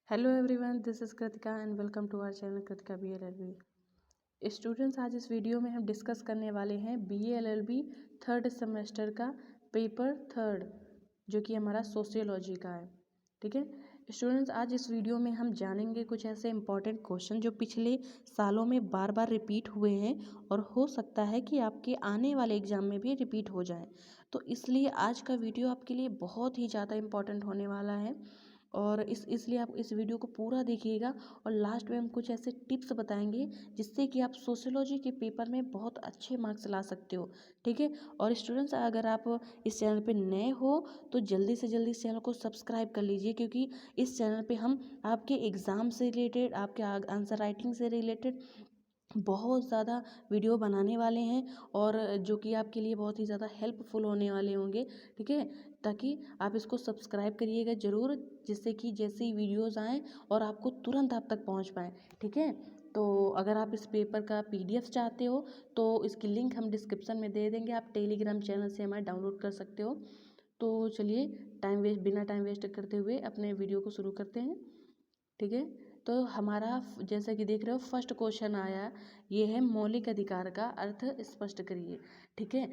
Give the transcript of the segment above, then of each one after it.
Hello everyone, this is Kritika and welcome to our channel Kritika BLLB। Students, आज इस video में हम डिस्कस करने वाले हैं BLLB थर्ड सेमेस्टर का पेपर थर्ड, जो कि हमारा सोशियोलॉजी का है। ठीक है स्टूडेंट्स, आज इस वीडियो में हम जानेंगे कुछ ऐसे इंपॉर्टेंट क्वेश्चन जो पिछले सालों में बार बार रिपीट हुए हैं और हो सकता है कि आपके आने वाले एग्जाम में भी रिपीट हो जाएं। तो इसलिए आज का वीडियो आपके लिए बहुत ही ज़्यादा इंपॉर्टेंट होने वाला है और इसलिए आप इस वीडियो को पूरा देखिएगा और लास्ट में हम कुछ ऐसे टिप्स बताएंगे जिससे कि आप सोशियोलॉजी के पेपर में बहुत अच्छे मार्क्स ला सकते हो। ठीक है, और स्टूडेंट्स, अगर आप इस चैनल पे नए हो तो जल्दी से जल्दी इस चैनल को सब्सक्राइब कर लीजिए, क्योंकि इस चैनल पे हम आपके एग्ज़ाम से रिलेटेड, आपके आंसर राइटिंग से रिलेटेड बहुत ज़्यादा वीडियो बनाने वाले हैं और जो कि आपके लिए बहुत ही ज़्यादा हेल्पफुल होने वाले होंगे। ठीक है, ताकि आप इसको सब्सक्राइब करिएगा ज़रूर, जिससे कि जैसे ही वीडियोज़ आएँ और आपको तुरंत आप तक पहुंच पाएँ। ठीक है, तो अगर आप इस पेपर का PDF चाहते हो तो इसकी लिंक हम डिस्क्रिप्शन में दे देंगे, आप टेलीग्राम चैनल से हमारे डाउनलोड कर सकते हो। तो चलिए, बिना टाइम वेस्ट करते हुए अपने वीडियो को शुरू करते हैं। ठीक है, तो हमारा जैसा कि देख रहे हो फर्स्ट क्वेश्चन आया, ये है मौलिक अधिकार का अर्थ स्पष्ट करिए। ठीक है,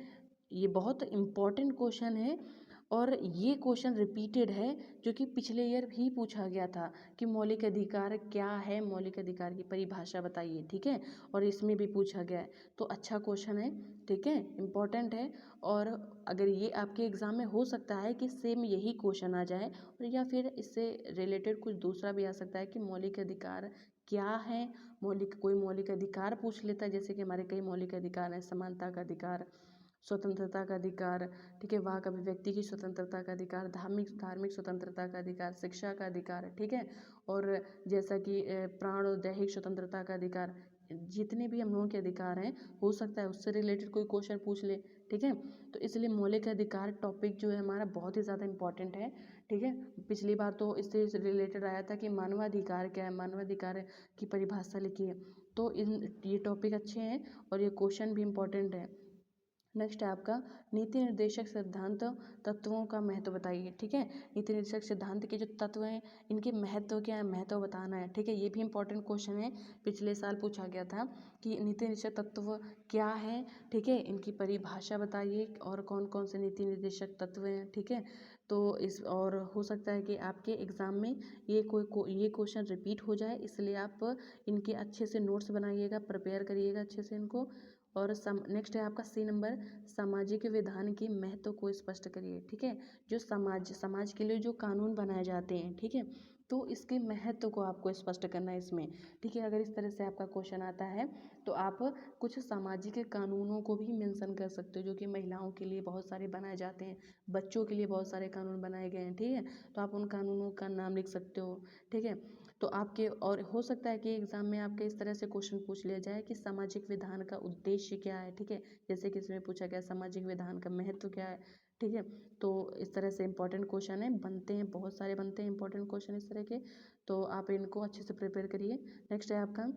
ये बहुत इम्पोर्टेंट क्वेश्चन है और ये क्वेश्चन रिपीटेड है, जो कि पिछले ईयर भी पूछा गया था कि मौलिक अधिकार क्या है, मौलिक अधिकार की परिभाषा बताइए। ठीक है, और इसमें भी पूछा गया है, तो अच्छा क्वेश्चन है। ठीक है, इम्पोर्टेंट है। और अगर ये आपके एग्ज़ाम में हो सकता है कि सेम यही क्वेश्चन आ जाए, और या फिर इससे रिलेटेड कुछ दूसरा भी आ सकता है कि मौलिक अधिकार क्या है। कोई मौलिक अधिकार पूछ लेता है, जैसे कि हमारे कई मौलिक अधिकार हैं, समानता का अधिकार, स्वतंत्रता का अधिकार, ठीक है, वाक अभिव्यक्ति की स्वतंत्रता का अधिकार, धार्मिक स्वतंत्रता का अधिकार, शिक्षा का अधिकार। ठीक है, और जैसा कि प्राण और दैहिक स्वतंत्रता का अधिकार, जितने भी हम लोगों के अधिकार हैं, हो सकता है उससे रिलेटेड कोई क्वेश्चन पूछ ले। ठीक है, तो इसलिए मौलिक अधिकार टॉपिक जो है हमारा बहुत ही ज़्यादा इंपॉर्टेंट है। ठीक है, पिछली बार तो इससे रिलेटेड आया था कि मानवाधिकार क्या है, मानवाधिकार की परिभाषा लिखिए। तो ये टॉपिक अच्छे हैं और ये क्वेश्चन भी इम्पोर्टेंट है। नेक्स्ट है आपका नीति निर्देशक सिद्धांत तत्वों का महत्व बताइए। ठीक है, नीति निर्देशक सिद्धांत के जो तत्व हैं, इनके महत्व क्या है, महत्व बताना है। ठीक है, ये भी इंपॉर्टेंट क्वेश्चन है, पिछले साल पूछा गया था कि नीति निर्देशक तत्व क्या है। ठीक है, इनकी परिभाषा बताइए और कौन कौन से नीति निर्देशक तत्व हैं। ठीक है, तो और हो सकता है कि आपके एग्ज़ाम में ये क्वेश्चन रिपीट हो जाए, इसलिए आप इनके अच्छे से नोट्स बनाइएगा, प्रिपेयर करिएगा अच्छे से इनको। और नेक्स्ट है आपका C नंबर, सामाजिक विधान के महत्व को स्पष्ट करिए। ठीक है, जो समाज के लिए जो कानून बनाए जाते हैं, ठीक है, तो इसके महत्व को आपको स्पष्ट करना है इसमें। ठीक है, अगर इस तरह से आपका क्वेश्चन आता है तो आप कुछ सामाजिक कानूनों को भी मेंशन कर सकते हो, जो कि महिलाओं के लिए बहुत सारे बनाए जाते हैं, बच्चों के लिए बहुत सारे कानून बनाए गए हैं। ठीक है, तो आप उन कानूनों का नाम लिख सकते हो। ठीक है, तो आपके और हो सकता है कि एग्ज़ाम में आपके इस तरह से क्वेश्चन पूछ लिया जाए कि सामाजिक विधान का उद्देश्य क्या है। ठीक है, जैसे कि इसमें पूछा गया सामाजिक विधान का महत्व क्या है। ठीक है, तो इस तरह से इंपॉर्टेंट क्वेश्चन है, बनते हैं, बहुत सारे बनते हैं इंपॉर्टेंट क्वेश्चन इस तरह के, तो आप इनको अच्छे से प्रिपेयर करिए। नेक्स्ट है आपका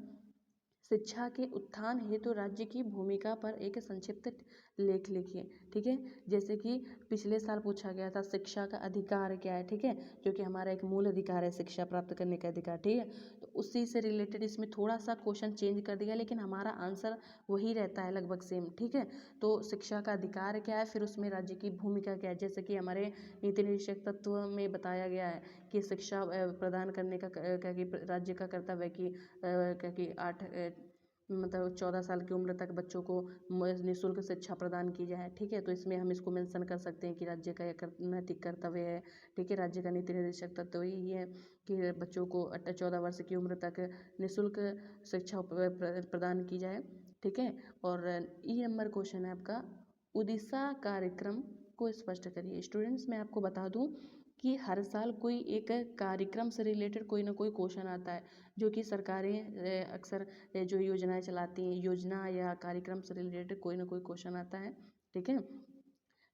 शिक्षा के उत्थान हेतु राज्य की भूमिका पर एक संक्षिप्त लेख लिखिए। ठीक है, जैसे कि पिछले साल पूछा गया था शिक्षा का अधिकार क्या है। ठीक है, जो कि हमारा एक मूल अधिकार है, शिक्षा प्राप्त करने का अधिकार। ठीक है, तो उसी से रिलेटेड इसमें थोड़ा सा क्वेश्चन चेंज कर दिया, लेकिन हमारा आंसर वही रहता है लगभग सेम। ठीक है, तो शिक्षा का अधिकार क्या है, फिर उसमें राज्य की भूमिका क्या है, जैसे कि हमारे नीति निर्देशक तत्व में बताया गया है कि शिक्षा प्रदान करने का क्या कि राज्य का कर्तव्य है कि क्या कि 14 साल की उम्र तक बच्चों को निःशुल्क शिक्षा प्रदान की जाए। ठीक है, तो इसमें हम इसको मेंशन कर सकते हैं कि राज्य का यह नैतिक कर्तव्य है। ठीक है, राज्य का नीति निर्देशक तत्व यही है कि बच्चों को 14 वर्ष की उम्र तक निःशुल्क शिक्षा प्रदान की जाए। ठीक है, और ई नंबर क्वेश्चन है आपका, उड़ीसा कार्यक्रम को स्पष्ट करिए। स्टूडेंट्स, मैं आपको बता दूं कि हर साल कोई एक कार्यक्रम से रिलेटेड कोई ना कोई क्वेश्चन आता है, जो कि सरकारें अक्सर जो योजनाएं चलाती हैं, योजना या कार्यक्रम से रिलेटेड कोई ना कोई क्वेश्चन आता है। ठीक है,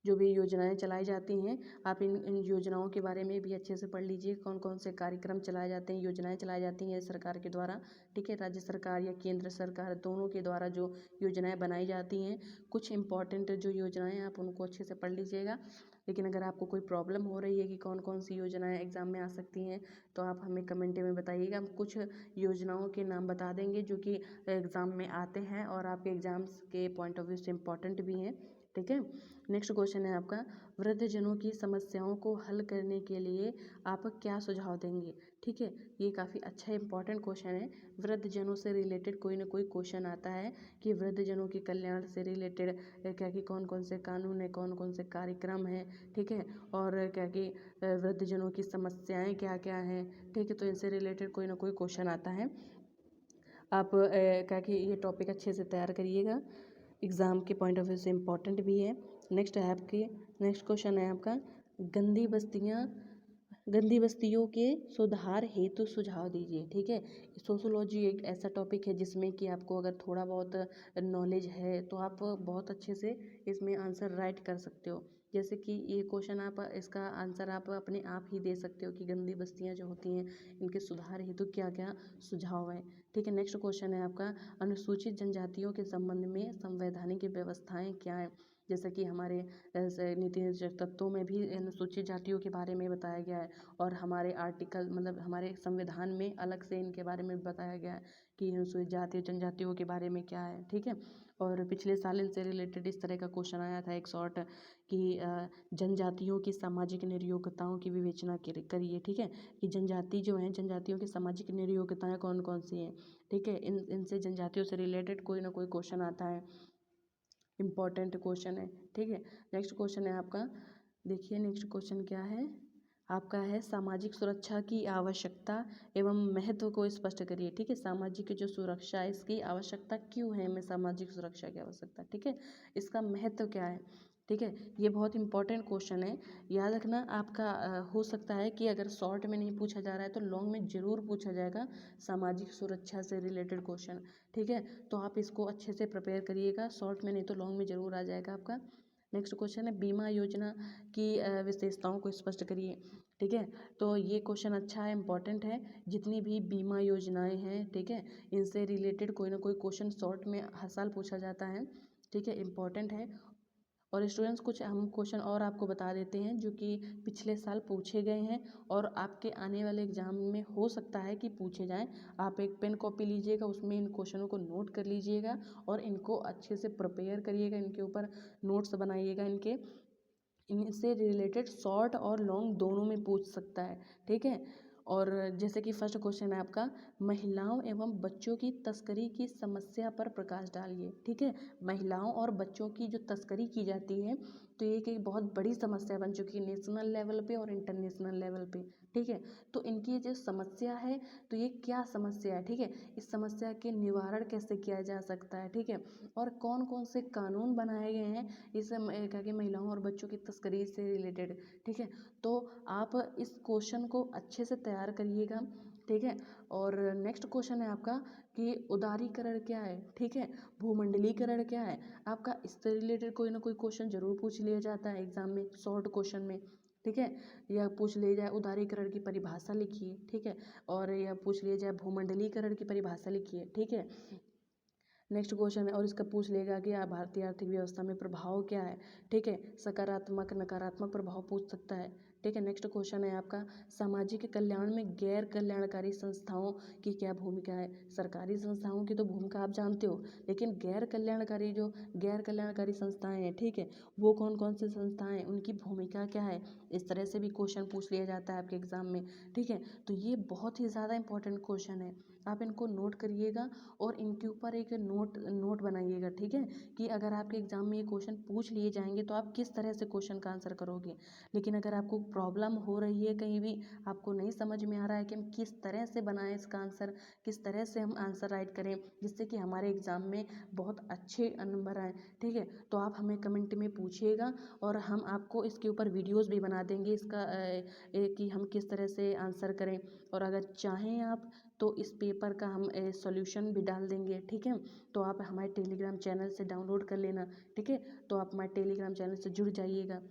जो भी योजनाएं चलाई जाती हैं, आप इन योजनाओं के बारे में भी अच्छे से पढ़ लीजिए, कौन कौन से कार्यक्रम चलाए जाते हैं, योजनाएं चलाई जाती हैं सरकार के द्वारा। ठीक है, राज्य सरकार या केंद्र सरकार दोनों के द्वारा जो योजनाएं बनाई जाती हैं, कुछ इंपॉर्टेंट जो योजनाएं आप उनको अच्छे से पढ़ लीजिएगा। लेकिन अगर आपको कोई प्रॉब्लम हो रही है कि कौन कौन सी योजनाएं एग्ज़ाम में आ सकती हैं तो आप हमें कमेंट में बताइएगा। हम कुछ योजनाओं के नाम बता देंगे जो कि एग्ज़ाम में आते हैं और आपके एग्ज़ाम्स के पॉइंट ऑफ व्यू से इम्पॉर्टेंट भी हैं। ठीक है, नेक्स्ट क्वेश्चन है आपका, वृद्धजनों की समस्याओं को हल करने के लिए आप क्या सुझाव देंगे। ठीक है, ये काफ़ी अच्छा इंपॉर्टेंट क्वेश्चन है। वृद्धजनों से रिलेटेड कोई ना कोई क्वेश्चन आता है कि वृद्धजनों के कल्याण से रिलेटेड क्या कि कौन कौन से कानून है, कौन कौन से कार्यक्रम हैं। ठीक है, और क्या कि वृद्धजनों की समस्याएं क्या क्या हैं। ठीक है, तो इनसे रिलेटेड कोई ना कोई क्वेश्चन आता है। आप क्या कि ये टॉपिक अच्छे से तैयार करिएगा, एग्ज़ाम के पॉइंट ऑफ व्यू से इम्पॉर्टेंट भी है। नेक्स्ट क्वेश्चन है आपका, गंदी बस्तियाँ गंदी बस्तियों के सुधार हेतु सुझाव दीजिए। ठीक है, सोशोलॉजी एक ऐसा टॉपिक है जिसमें कि आपको अगर थोड़ा बहुत नॉलेज है तो आप बहुत अच्छे से इसमें आंसर राइट कर सकते हो। जैसे कि ये क्वेश्चन आप इसका आंसर आप अपने आप ही दे सकते हो कि गंदी बस्तियां जो होती हैं इनके सुधार हेतु क्या क्या सुझाव हैं। ठीक है, नेक्स्ट क्वेश्चन है आपका, अनुसूचित जनजातियों के संबंध में संवैधानिक व्यवस्थाएं क्या हैं। जैसे कि हमारे नीति निर्देशक तत्वों में भी अनुसूचित जातियों के बारे में बताया गया है और हमारे आर्टिकल मतलब हमारे संविधान में अलग से इनके बारे में बताया गया है कि अनुसूचित जाति जनजातियों के बारे में क्या है। ठीक है, और पिछले साल इनसे रिलेटेड इस तरह का क्वेश्चन आया था एक शॉर्ट कि जनजातियों की सामाजिक निर्योग्यताओं की विवेचना करिए। ठीक है, कि जनजाति जो हैं जनजातियों की सामाजिक निर्योग्यताएं कौन कौन सी हैं। ठीक है, इनसे जनजातियों से रिलेटेड कोई ना कोई क्वेश्चन आता है, इम्पॉर्टेंट क्वेश्चन है। ठीक है, नेक्स्ट क्वेश्चन है आपका, देखिए नेक्स्ट क्वेश्चन क्या है आपका, है सामाजिक सुरक्षा की आवश्यकता एवं महत्व को स्पष्ट करिए। ठीक है, सामाजिक जो सुरक्षा है इसकी आवश्यकता क्यों है, हमें सामाजिक सुरक्षा की आवश्यकता। ठीक है, इसका महत्व क्या है। ठीक है, ये बहुत इंपॉर्टेंट क्वेश्चन है, याद रखना आपका। हो सकता है कि अगर शॉर्ट में नहीं पूछा जा रहा है तो लॉन्ग में ज़रूर पूछा जाएगा सामाजिक सुरक्षा से रिलेटेड क्वेश्चन। ठीक है, तो आप इसको अच्छे से प्रिपेयर करिएगा, शॉर्ट में नहीं तो लॉन्ग में ज़रूर आ जाएगा आपका। नेक्स्ट क्वेश्चन है, बीमा योजना की विशेषताओं को स्पष्ट करिए। ठीक है, तो ये क्वेश्चन अच्छा है, इंपॉर्टेंट है। जितनी भी बीमा योजनाएं हैं, ठीक है, इनसे रिलेटेड कोई ना कोई क्वेश्चन शॉर्ट में हर साल पूछा जाता है। ठीक है, इंपॉर्टेंट है। और स्टूडेंट्स कुछ हम क्वेश्चन और आपको बता देते हैं जो कि पिछले साल पूछे गए हैं और आपके आने वाले एग्जाम में हो सकता है कि पूछे जाएं। आप एक पेन कॉपी लीजिएगा, उसमें इन क्वेश्चनों को नोट कर लीजिएगा और इनको अच्छे से प्रिपेयर करिएगा, इनके ऊपर नोट्स बनाइएगा। इनसे रिलेटेड शॉर्ट और लॉन्ग दोनों में पूछ सकता है। ठीक है, और जैसे कि फर्स्ट क्वेश्चन है आपका, महिलाओं एवं बच्चों की तस्करी की समस्या पर प्रकाश डालिए। ठीक है, महिलाओं और बच्चों की जो तस्करी की जाती है तो ये एक बहुत बड़ी समस्या बन चुकी है नेशनल लेवल पे और इंटरनेशनल लेवल पे। ठीक है, तो इनकी जो समस्या है तो ये क्या समस्या है। ठीक है, इस समस्या के निवारण कैसे किया जा सकता है। ठीक है, और कौन कौन से कानून बनाए गए हैं इस क्या कि महिलाओं और बच्चों की तस्करी से रिलेटेड। ठीक है, तो आप इस क्वेश्चन को अच्छे से तैयार करिएगा। ठीक है, और नेक्स्ट क्वेश्चन है आपका कि उदारीकरण क्या है। ठीक है, भूमंडलीकरण क्या है। आपका इससे रिलेटेड कोई ना कोई क्वेश्चन जरूर पूछ लिया जाता है एग्जाम में, शॉर्ट क्वेश्चन में। ठीक है, या पूछ लिया जाए उदारीकरण की परिभाषा लिखिए। ठीक है, और या पूछ लिया जाए भूमंडलीकरण की परिभाषा लिखिए। ठीक है, नेक्स्ट क्वेश्चन है और इसका पूछ लेगा कि भारतीय आर्थिक व्यवस्था में प्रभाव क्या है। ठीक है, सकारात्मक नकारात्मक प्रभाव पूछ सकता है। ठीक है, नेक्स्ट क्वेश्चन है आपका, सामाजिक कल्याण में गैर कल्याणकारी संस्थाओं की क्या भूमिका है। सरकारी संस्थाओं की तो भूमिका आप जानते हो, लेकिन गैर कल्याणकारी संस्थाएं हैं, ठीक है, वो कौन कौन सी संस्थाएं हैं, उनकी भूमिका क्या है। इस तरह से भी क्वेश्चन पूछ लिया जाता है आपके एग्जाम में। ठीक है, तो ये बहुत ही ज़्यादा इंपॉर्टेंट क्वेश्चन है, आप इनको नोट करिएगा और इनके ऊपर एक नोट बनाइएगा। ठीक है, कि अगर आपके एग्जाम में ये क्वेश्चन पूछ लिए जाएंगे तो आप किस तरह से क्वेश्चन का आंसर करोगे। लेकिन अगर आपको प्रॉब्लम हो रही है, कहीं भी आपको नहीं समझ में आ रहा है कि हम किस तरह से बनाएं इसका आंसर, किस तरह से हम आंसर राइट करें जिससे कि हमारे एग्ज़ाम में बहुत अच्छे नंबर आए। ठीक है, तो आप हमें कमेंट में पूछिएगा और हम आपको इसके ऊपर वीडियोस भी बना देंगे इसका कि हम किस तरह से आंसर करें। और अगर चाहें आप तो इस पेपर का हम सॉल्यूशन भी डाल देंगे। ठीक है, तो आप हमारे टेलीग्राम चैनल से डाउनलोड कर लेना। ठीक है, तो आप हमारे टेलीग्राम चैनल से जुड़ जाइएगा।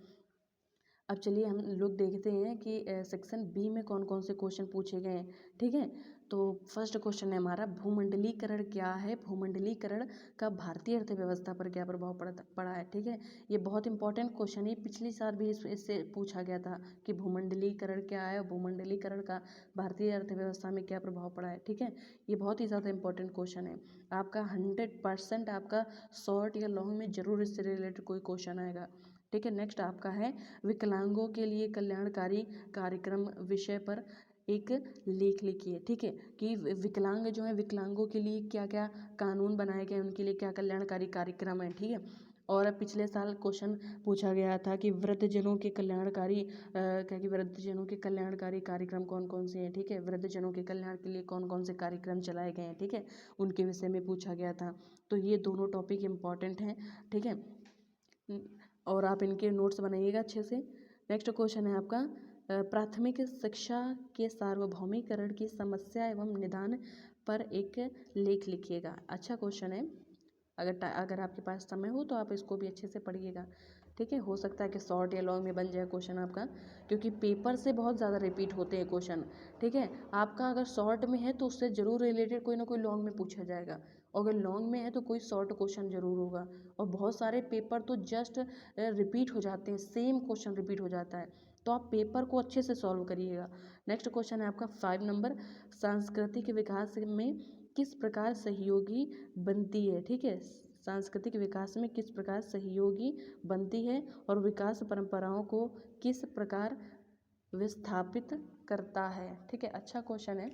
अब चलिए हम लोग देखते हैं कि सेक्शन बी में कौन कौन से क्वेश्चन पूछे गए हैं। ठीक है, तो फर्स्ट क्वेश्चन है हमारा, भूमंडलीकरण क्या है, भूमंडलीकरण का भारतीय अर्थव्यवस्था पर क्या प्रभाव पड़ा है। ठीक है, ये बहुत इंपॉर्टेंट क्वेश्चन है, पिछली साल भी इससे पूछा गया था कि भूमंडलीकरण क्या है, भूमंडलीकरण का भारतीय अर्थव्यवस्था में क्या प्रभाव पड़ा है। ठीक है, ये बहुत ही ज़्यादा इंपॉर्टेंट क्वेश्चन है, आपका 100% आपका शॉर्ट या लॉन्ग में जरूर इससे रिलेटेड कोई क्वेश्चन आएगा। ठीक है, नेक्स्ट आपका है, विकलांगों के लिए कल्याणकारी कार्यक्रम विषय पर एक लेख लिखिए। ठीक है, कि विकलांग जो है, विकलांगों के लिए क्या क्या कानून बनाए गए, उनके लिए क्या कल्याणकारी कार्यक्रम है। ठीक है, और पिछले साल क्वेश्चन पूछा गया था कि वृद्धजनों के कल्याणकारी क्या कि वृद्धजनों के कल्याणकारी कार्यक्रम कौन कौन से हैं। ठीक है, वृद्धजनों के कल्याण के लिए कौन कौन से कार्यक्रम चलाए गए हैं। ठीक है, उनके विषय में पूछा गया था। तो ये दोनों टॉपिक इम्पॉर्टेंट हैं। ठीक है, और आप इनके नोट्स बनाइएगा अच्छे से। नेक्स्ट क्वेश्चन है आपका, प्राथमिक शिक्षा के सार्वभौमिकरण की समस्या एवं निदान पर एक लेख लिखिएगा। अच्छा क्वेश्चन है, अगर आपके पास समय हो तो आप इसको भी अच्छे से पढ़िएगा। ठीक है, हो सकता है कि शॉर्ट या लॉन्ग में बन जाए क्वेश्चन आपका, क्योंकि पेपर से बहुत ज़्यादा रिपीट होते हैं क्वेश्चन। ठीक है, आपका अगर शॉर्ट में है तो उससे ज़रूर रिलेटेड कोई ना कोई लॉन्ग में पूछा जाएगा, और अगर लॉन्ग में है तो कोई शॉर्ट क्वेश्चन ज़रूर होगा। और बहुत सारे पेपर तो जस्ट रिपीट हो जाते हैं, सेम क्वेश्चन रिपीट हो जाता है, तो आप पेपर को अच्छे से सॉल्व करिएगा। नेक्स्ट क्वेश्चन है आपका 5 नंबर, सांस्कृतिक विकास में किस प्रकार सहयोगी बनती है। ठीक है, सांस्कृतिक विकास में किस प्रकार सहयोगी बनती है और विकास परंपराओं को किस प्रकार विस्थापित करता है। ठीक है, अच्छा क्वेश्चन है।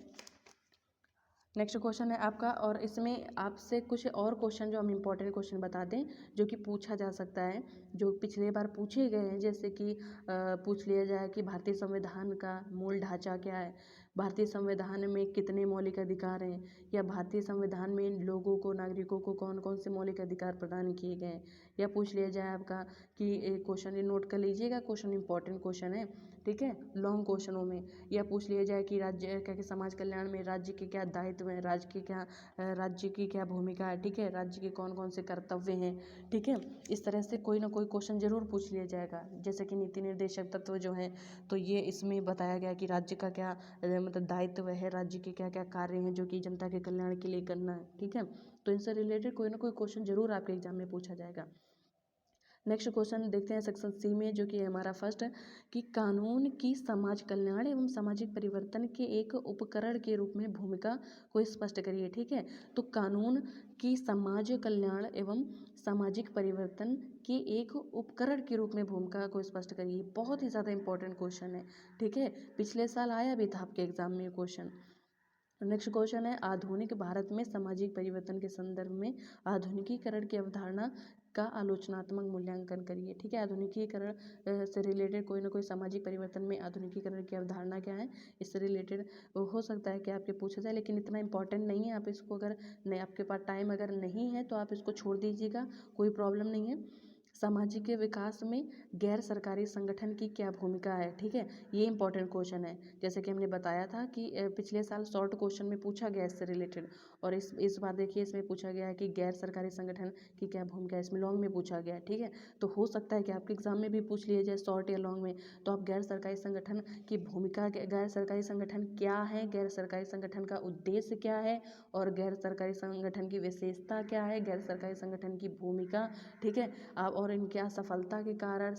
नेक्स्ट क्वेश्चन है आपका, और इसमें आपसे कुछ और क्वेश्चन जो हम इम्पोर्टेंट क्वेश्चन बता दें जो कि पूछा जा सकता है, जो पिछले बार पूछे गए हैं। जैसे कि पूछ लिया जाए कि भारतीय संविधान का मूल ढांचा क्या है, भारतीय संविधान में कितने मौलिक अधिकार हैं, या भारतीय संविधान में लोगों को, नागरिकों को कौन कौन से मौलिक अधिकार प्रदान किए गए हैं। या पूछ लिया जाए आपका कि एक क्वेश्चन, ये नोट कर लीजिएगा, क्वेश्चन इंपॉर्टेंट क्वेश्चन है। ठीक है, लॉन्ग क्वेश्चनों में। या पूछ लिया जाए कि राज्य क्या कि समाज कल्याण में राज्य के क्या दायित्व हैं, राज्य की क्या भूमिका है। ठीक है, राज्य के कौन कौन से कर्तव्य हैं। ठीक है, इस तरह से कोई ना कोई क्वेश्चन जरूर पूछ लिया जाएगा। जैसे कि नीति निर्देशक तत्व जो हैं, तो ये इसमें बताया गया कि राज्य का क्या मतलब दायित्व है, राज्य के क्या क्या कार्य हैं जो कि जनता के कल्याण के लिए करना है। ठीक है, तो इनसे रिलेटेड कोई ना कोई क्वेश्चन जरूर आपके एग्जाम में पूछा जाएगा। नेक्स्ट क्वेश्चन देखते हैं सेक्शन सी में, जो कि हमारा फर्स्ट है कि कानून की समाज कल्याण एवं सामाजिक परिवर्तन के एक उपकरण के रूप में भूमिका को स्पष्ट करिए। ठीक है, तो कानून की समाज कल्याण एवं सामाजिक परिवर्तन के एक उपकरण के रूप में भूमिका को स्पष्ट करिए। बहुत ही ज़्यादा इंपॉर्टेंट क्वेश्चन है। ठीक है, पिछले साल आया भी था आपके एग्जाम में क्वेश्चन। नेक्स्ट क्वेश्चन है, आधुनिक भारत में सामाजिक परिवर्तन के संदर्भ में आधुनिकीकरण की अवधारणा का आलोचनात्मक मूल्यांकन करिए। ठीक है, आधुनिकीकरण से रिलेटेड कोई ना कोई सामाजिक परिवर्तन में आधुनिकीकरण की अवधारणा क्या है, इससे रिलेटेड हो सकता है कि आपके पूछा जाए, लेकिन इतना इंपॉर्टेंट नहीं है। आप इसको अगर नहीं, आपके पास टाइम अगर नहीं है तो आप इसको छोड़ दीजिएगा, कोई प्रॉब्लम नहीं है। सामाजिक विकास में गैर सरकारी संगठन की क्या भूमिका है। ठीक है, ये इंपॉर्टेंट क्वेश्चन है। जैसे कि हमने बताया था कि पिछले साल शॉर्ट क्वेश्चन में पूछा गया इससे रिलेटेड, और इस बार देखिए इसमें पूछा गया है कि गैर सरकारी संगठन की क्या भूमिका है, इसमें लॉन्ग में पूछा गया है। ठीक है, तो हो सकता है कि आपके एग्जाम में भी पूछ लिया जाए शॉर्ट या लॉन्ग में। तो आप गैर सरकारी संगठन की भूमिका, गैर सरकारी संगठन क्या है, गैर सरकारी संगठन का उद्देश्य क्या है, और गैर सरकारी संगठन की विशेषता क्या है, गैर सरकारी संगठन की भूमिका। ठीक है, और इनके सफलता के कारण।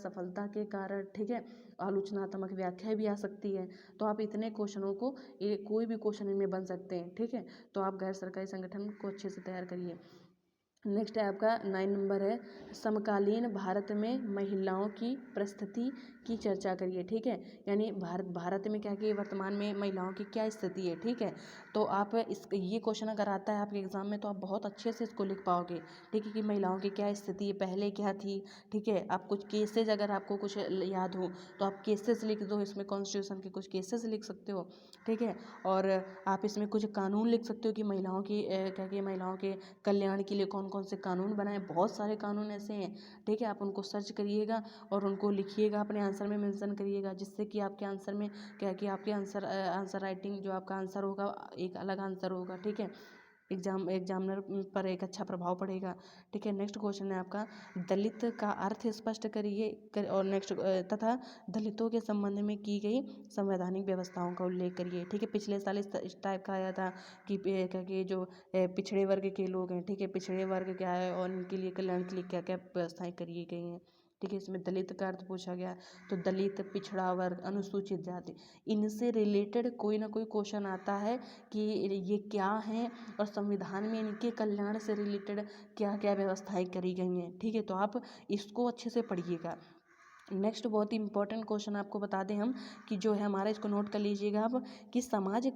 ठीक है, आलोचनात्मक व्याख्या भी आ सकती है। तो आप इतने क्वेश्चनों को, कोई भी क्वेश्चन इनमें बन सकते हैं। ठीक है, तो आप गैर सरकारी संगठन को अच्छे से तैयार करिए। नेक्स्ट है आपका 9 नंबर है, समकालीन भारत में महिलाओं की परिस्थिति की चर्चा करिए। ठीक है, यानी भारत में क्या कि वर्तमान में महिलाओं की क्या स्थिति है। ठीक है, तो आप ये क्वेश्चन अगर आता है आपके एग्जाम में तो आप बहुत अच्छे से इसको लिख पाओगे। ठीक है, कि महिलाओं की क्या स्थिति है, पहले क्या थी। ठीक है, आप कुछ केसेस, अगर आपको कुछ याद हो तो आप केसेस लिख दो, इसमें कॉन्स्टिट्यूशन के कुछ केसेस लिख सकते हो। ठीक है, और आप इसमें कुछ कानून लिख सकते हो कि महिलाओं की क्या कि महिलाओं के कल्याण के लिए कौन कौन से कानून बनाए। बहुत सारे कानून ऐसे हैं। ठीक है, आप उनको सर्च करिएगा और उनको लिखिएगा, अपने आंसर में मेंशन करिएगा, जिससे कि आपके आंसर में क्या कि आपके आंसर राइटिंग जो आपका आंसर होगा एक अलग आंसर होगा। ठीक है, एग्जामिनर पर एक अच्छा प्रभाव पड़ेगा। ठीक है, नेक्स्ट क्वेश्चन है आपका दलित का अर्थ स्पष्ट करिए और नेक्स्ट तथा दलितों के संबंध में की गई संवैधानिक व्यवस्थाओं का उल्लेख करिए। ठीक है, पिछले साल इस टाइप का आया था कि जो पिछड़े वर्ग के लोग हैं, ठीक है, पिछड़े वर्ग क्या है और इनके लिए कल्याण के लिए क्या क्या व्यवस्थाएं करी गई हैं। ठीक है, इसमें दलित का अर्थ पूछा गया, तो दलित, पिछड़ा वर्ग, अनुसूचित जाति, इनसे रिलेटेड कोई ना कोई क्वेश्चन आता है कि ये क्या हैं और संविधान में इनके कल्याण से रिलेटेड क्या क्या व्यवस्थाएं करी गई हैं। ठीक है, तो आप इसको अच्छे से पढ़िएगा। नेक्स्ट बहुत ही इंपॉर्टेंट क्वेश्चन आपको बता दें हम कि जो है हमारा, इसको नोट कर लीजिएगा आप, कि समाज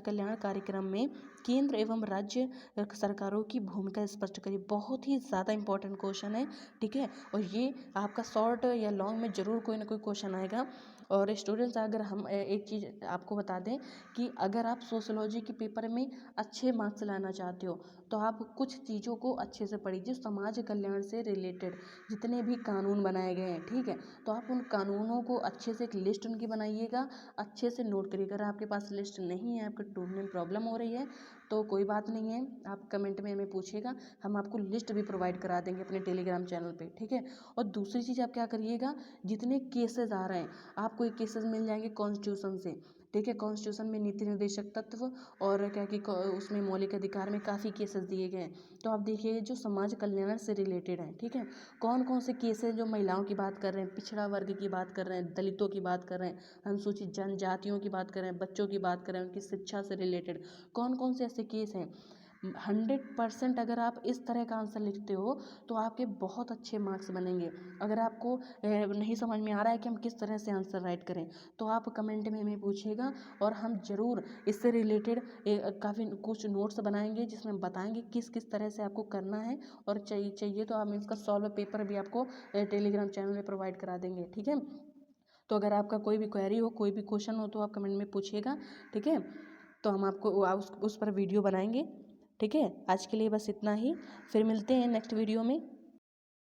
कल्याण कार्यक्रम में केंद्र एवं राज्य सरकारों की भूमिका स्पष्ट करिए। बहुत ही ज़्यादा इंपॉर्टेंट क्वेश्चन है। ठीक है, और ये आपका शॉर्ट या लॉन्ग में ज़रूर कोई ना कोई क्वेश्चन आएगा। और स्टूडेंट्स, अगर हम एक चीज़ आपको बता दें कि अगर आप सोशोलॉजी के पेपर में अच्छे मार्क्स लाना चाहते हो तो आप कुछ चीज़ों को अच्छे से पढ़िए। समाज कल्याण से रिलेटेड जितने भी कानून बनाए गए हैं, ठीक है, तो आप उन कानूनों को अच्छे से एक लिस्ट उनकी बनाइएगा, अच्छे से नोट करिए। अगर आपके पास लिस्ट नहीं है, आपके ढूंढने में प्रॉब्लम हो रही है, तो कोई बात नहीं है, आप कमेंट में हमें पूछिएगा, हम आपको लिस्ट भी प्रोवाइड करा देंगे अपने टेलीग्राम चैनल पे। ठीक है, और दूसरी चीज़ आप क्या करिएगा, जितने केसेस आ रहे हैं आपको एक केसेस मिल जाएंगे कॉन्स्टिट्यूशन से। ठीक है, कॉन्स्टिट्यूशन में नीति निर्देशक तत्व और क्या कि उसमें मौलिक अधिकार में काफ़ी केसेस दिए गए हैं। तो आप देखिए जो समाज कल्याण से रिलेटेड है, ठीक है, कौन कौन से केस हैं जो महिलाओं की बात कर रहे हैं, पिछड़ा वर्ग की बात कर रहे हैं, दलितों की बात कर रहे हैं, अनुसूचित जनजातियों की बात कर रहे हैं, बच्चों की बात कर रहे हैं, उनकी शिक्षा से रिलेटेड कौन कौन से ऐसे केस हैं। 100% अगर आप इस तरह का आंसर लिखते हो तो आपके बहुत अच्छे मार्क्स बनेंगे। अगर आपको नहीं समझ में आ रहा है कि हम किस तरह से आंसर राइट करें, तो आप कमेंट में हमें पूछिएगा और हम ज़रूर इससे रिलेटेड काफ़ी कुछ नोट्स बनाएंगे जिसमें हम बताएंगे किस किस तरह से आपको करना है। और चाहिए तो हम इसका सॉल्व पेपर भी आपको टेलीग्राम चैनल में प्रोवाइड करा देंगे। ठीक है, तो अगर आपका कोई भी क्वेरी हो, कोई भी क्वेश्चन हो, तो आप कमेंट में पूछिएगा। ठीक है, तो हम आपको उस पर वीडियो बनाएंगे। ठीक है, आज के लिए बस इतना ही, फिर मिलते हैं नेक्स्ट वीडियो में।